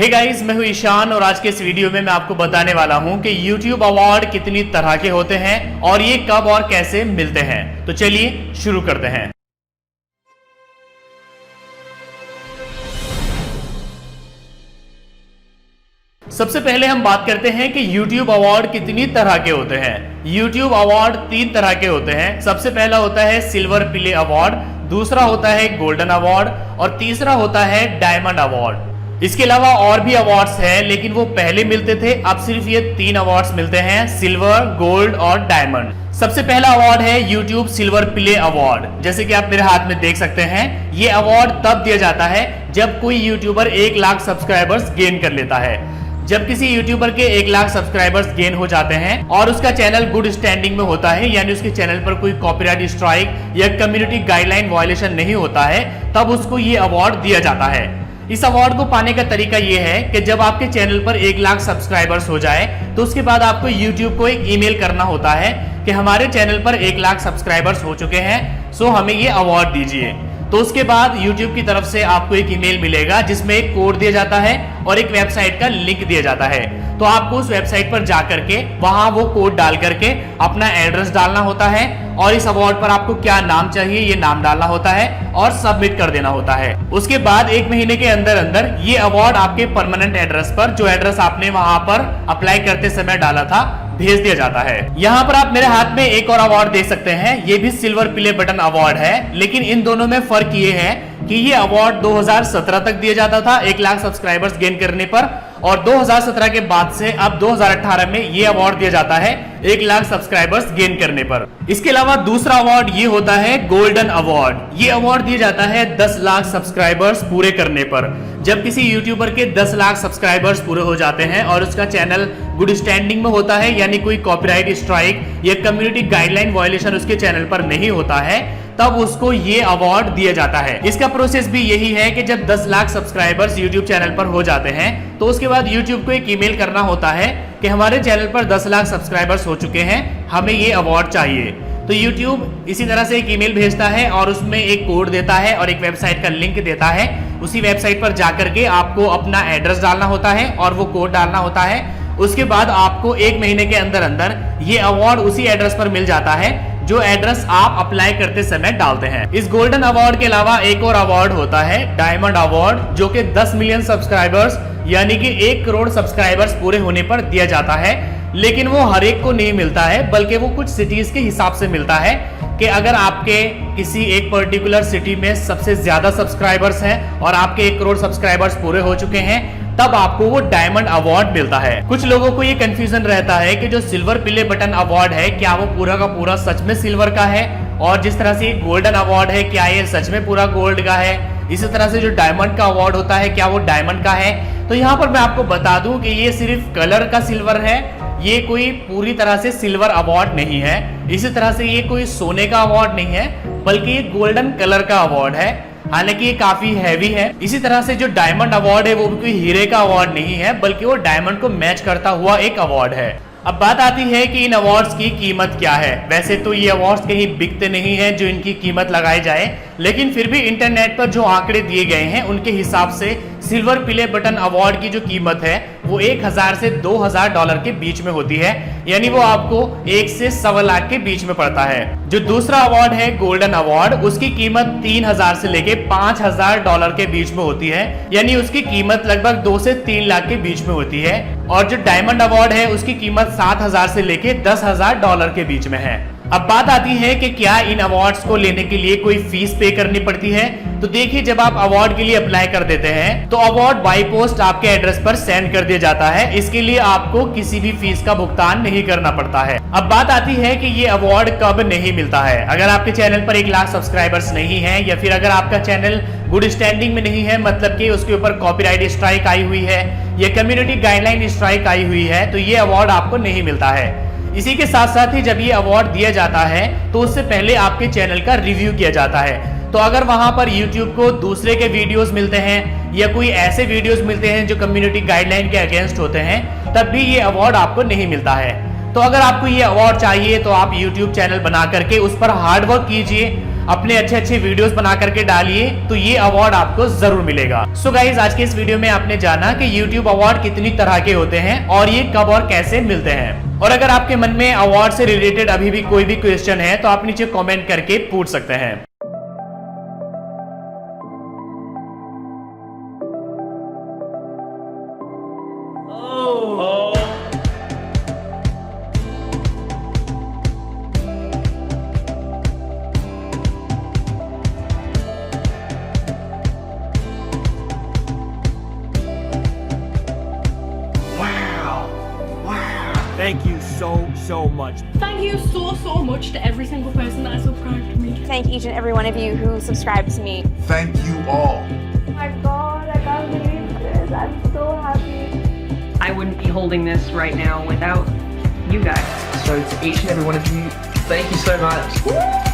Hey guys, मैं हूं ईशान और आज के इस वीडियो में मैं आपको बताने वाला हूं कि YouTube अवार्ड कितनी तरह के होते हैं और ये कब और कैसे मिलते हैं। तो चलिए शुरू करते हैं। सबसे पहले हम बात करते हैं कि YouTube अवार्ड कितनी तरह के होते हैं। YouTube अवार्ड 3 तरह के होते हैं। सबसे पहला होता है सिल्वर प्ले अवार्ड, दूसरा होता है गोल्डन अवार्ड और तीसरा होता है डायमंड अवार्ड। इसके अलावा और भी अवार्ड्स हैं, लेकिन वो पहले मिलते थे, अब सिर्फ ये 3 अवार्ड्स मिलते हैं, सिल्वर, गोल्ड और डायमंड। सबसे पहला अवार्ड है YouTube सिल्वर प्ले अवार्ड। जैसे कि आप मेरे हाथ में देख सकते हैं, ये अवार्ड तब दिया जाता है जब कोई यूट्यूबर 1 लाख सब्सक्राइबर्स गेन कर लेता है। जब किसी यूट्यूबर के 1 लाख सब्सक्राइबर्स गेन हो जाते हैं और उसका चैनल गुड स्टैंडिंग में होता है, यानी उसके चैनल पर कोई कॉपीराइट स्ट्राइक या कम्युनिटी गाइडलाइन वायलेशन नहीं होता है, तब उसको ये अवार्ड दिया जाता है। इस अवार्ड को पाने का तरीका यह है कि जब आपके चैनल पर 1 लाख सब्सक्राइबर्स हो जाए तो उसके बाद आपको YouTube को एक ईमेल करना होता है कि हमारे चैनल पर 1 लाख सब्सक्राइबर्स हो चुके हैं, सो हमें ये अवार्ड दीजिए। तो उसके बाद YouTube की तरफ से आपको एक ईमेल मिलेगा जिसमें एक कोड दिया जाता है और एक वेबसाइट का लिंक दिया जाता है। तो आपको उस वेबसाइट पर जा करके वहां वो कोड डाल करके अपना एड्रेस डालना होता है और इस अवार्ड पर आपको क्या नाम चाहिए ये नाम डालना होता है और सबमिट कर देना होता है। उसके बाद 1 महीने के अंदर अंदर ये अवार्ड आपके परमानेंट एड्रेस पर, जो एड्रेस आपने वहां पर अप्लाई करते समय डाला था, भेज दिया जाता है। यहाँ पर आप मेरे हाथ में एक और अवार्ड देख सकते हैं, ये भी सिल्वर प्ले बटन अवार्ड है, लेकिन इन दोनों में फर्क ये है कि ये अवार्ड 2017 तक दिया जाता था 1 लाख सब्सक्राइबर्स गेन करने पर, और 2017 के बाद से अब 2018 में ये अवार्ड दिया जाता है 1 लाख सब्सक्राइबर्स गेन करने पर। इसके अलावा दूसरा अवार्ड ये होता है गोल्डन अवार्ड। ये अवार्ड दिया जाता है 10 लाख सब्सक्राइबर्स पूरे करने पर। जब किसी यूट्यूबर के 10 लाख सब्सक्राइबर्स पूरे हो जाते हैं और उसका चैनल गुड स्टैंडिंग में होता है, यानी कोई कॉपीराइट स्ट्राइक या कम्युनिटी गाइडलाइन वायलेशन उसके चैनल पर नहीं होता है, तब उसको ये अवार्ड दिया जाता है। इसका प्रोसेस भी यही है कि जब 10 लाख सब्सक्राइबर्स YouTube चैनल पर हो जाते हैं तो उसके बाद YouTube को एक ईमेल करना होता है कि हमारे चैनल पर 10 लाख सब्सक्राइबर्स हो चुके हैं, हमें ये अवार्ड चाहिए। तो YouTube इसी तरह से एक ईमेल भेजता है और उसमें एक कोड देता है और एक वेबसाइट का लिंक देता है। उसी वेबसाइट पर जाकर के आपको अपना एड्रेस डालना होता है और वो कोड डालना होता है। उसके बाद आपको 1 महीने के अंदर अंदर ये अवार्ड उसी एड्रेस पर मिल जाता है जो एड्रेस आप अप्लाई करते समय डालते हैं। इस गोल्डन अवार्ड के अलावा एक और अवार्ड होता है डायमंड अवार्ड, जो कि 10 मिलियन सब्सक्राइबर्स यानी कि 1 करोड़ सब्सक्राइबर्स पूरे होने पर दिया जाता है। लेकिन वो हर एक को नहीं मिलता है, बल्कि वो कुछ सिटीज के हिसाब से मिलता है कि अगर आपके किसी एक पर्टिकुलर सिटी में सबसे ज्यादा सब्सक्राइबर्स हैं और आपके 1 करोड़ सब्सक्राइबर्स पूरे हो चुके हैं, तब आपको वो डायमंड अवार्ड मिलता है। कुछ लोगों को ये कंफ्यूजन रहता है कि जो सिल्वर प्ले बटन अवार्ड है, क्या वो पूरा का पूरा सच में सिल्वर का है, और जिस तरह से गोल्डन अवार्ड है, क्या ये सच में पूरा गोल्ड का है, इसी तरह से जो डायमंड का अवार्ड होता है, क्या वो डायमंड का है। तो यहाँ पर मैं आपको बता दूं कि ये सिर्फ कलर का सिल्वर है, ये कोई पूरी तरह से सिल्वर अवार्ड नहीं है। इसी तरह से ये कोई सोने का अवार्ड नहीं है, बल्कि ये गोल्डन कलर का अवार्ड है, हालांकि ये काफी हैवी है। इसी तरह से जो डायमंड अवार्ड है वो भी कोई हीरे का अवार्ड नहीं है, बल्कि वो डायमंड को मैच करता हुआ एक अवार्ड है। अब बात आती है कि इन अवार्ड्स की कीमत क्या है। वैसे तो ये अवार्ड्स कहीं बिकते नहीं हैं जो इनकी कीमत लगाई जाए, लेकिन फिर भी इंटरनेट पर जो आंकड़े दिए गए हैं उनके हिसाब से सिल्वर प्ले बटन अवार्ड की जो कीमत है वो 1000 से $2000 के बीच में होती है, यानी वो आपको 1 से सवा लाख के बीच में पड़ता है। जो दूसरा अवार्ड है गोल्डन अवार्ड, उसकी कीमत 3000 से लेके $5000 के बीच में होती है, यानी उसकी कीमत लगभग 2 से 3 लाख के बीच में होती है। और जो डायमंड अवार्ड है उसकी कीमत 7000 से लेके $10,000 के बीच में है। अब बात आती है कि क्या इन अवार्ड्स को लेने के लिए कोई फीस पे करनी पड़ती है। तो देखिए, जब आप अवार्ड के लिए अप्लाई कर देते हैं तो अवार्ड बाय पोस्ट आपके एड्रेस पर सेंड कर दिया जाता है। इसके लिए आपको किसी भी फीस का भुगतान नहीं करना पड़ता है। अब बात आती है कि ये अवार्ड कब नहीं मिलता है। अगर आपके चैनल पर 1 लाख सब्सक्राइबर्स नहीं है, या फिर अगर आपका चैनल गुड स्टैंडिंग में नहीं है, मतलब कि उसके ऊपर कॉपीराइट स्ट्राइक आई हुई है या कम्युनिटी गाइडलाइन स्ट्राइक आई हुई है, तो ये अवार्ड आपको नहीं मिलता है। इसी के साथ साथ ही जब ये अवार्ड दिया जाता है तो उससे पहले आपके चैनल का रिव्यू किया जाता है। तो अगर वहां पर YouTube को दूसरे के वीडियोस मिलते हैं या कोई ऐसे वीडियोस मिलते हैं जो कम्युनिटी गाइडलाइन के अगेंस्ट होते हैं, तब भी ये अवार्ड आपको नहीं मिलता है। तो अगर आपको ये अवार्ड चाहिए तो आप YouTube चैनल बना करके उस पर हार्ड वर्क कीजिए, अपने अच्छे अच्छे वीडियोस बना करके डालिए तो ये अवार्ड आपको जरूर मिलेगा। सो गाइस, आज के इस वीडियो में आपने जाना कि YouTube अवार्ड कितनी तरह के होते हैं और ये कब और कैसे मिलते हैं। और अगर आपके मन में अवार्ड से रिलेटेड अभी भी कोई भी क्वेश्चन है तो आप नीचे कमेंट करके पूछ सकते हैं। Thank you so much. Thank you so much to every single person that has subscribed to me. Thank each and every one of you who subscribed to me. Thank you all. Oh my God, I can't believe this. I'm so happy. I wouldn't be holding this right now without you guys. So to each and every one of you, thank you so much.